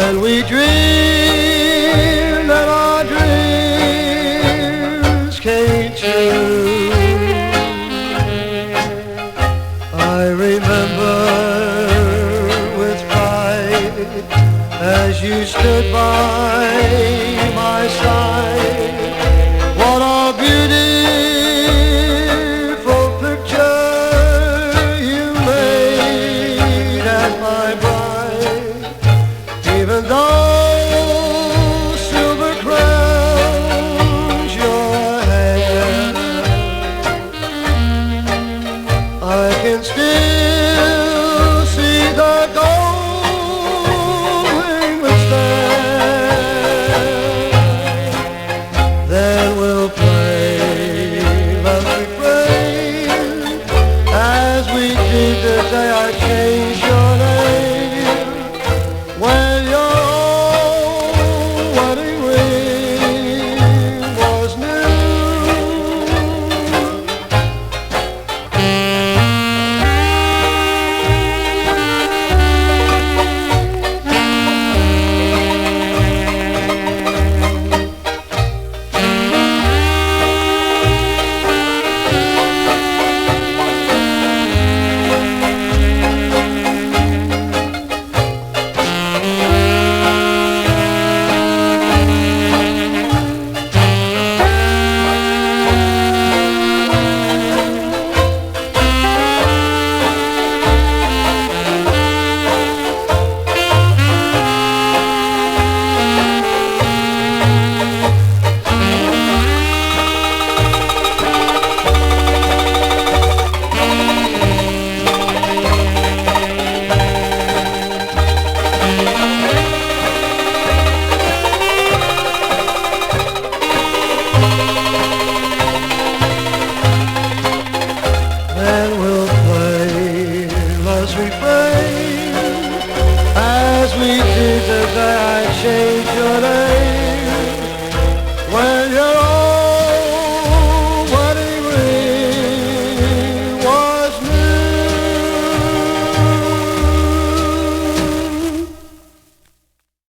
when we dreamed that our dreams came true. I remember with pride as you stood by my side, what a beautiful picture you made as my bride, even though silver crowns your hair. I can still see the gold ringlets there. Then we'll play Love Refrain as we did the day I changed your name. When you're